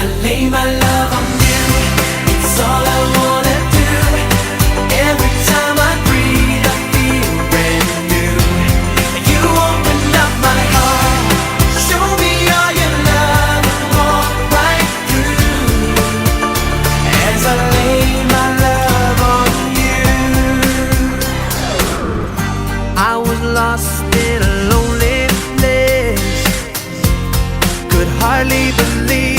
I lay my love on you. It's all I wanna do. Every time I breathe, I feel brand new. You open up my heart, show me all your love, and walk right through as I lay my love on you. I was lost in a lonely place, could hardly believe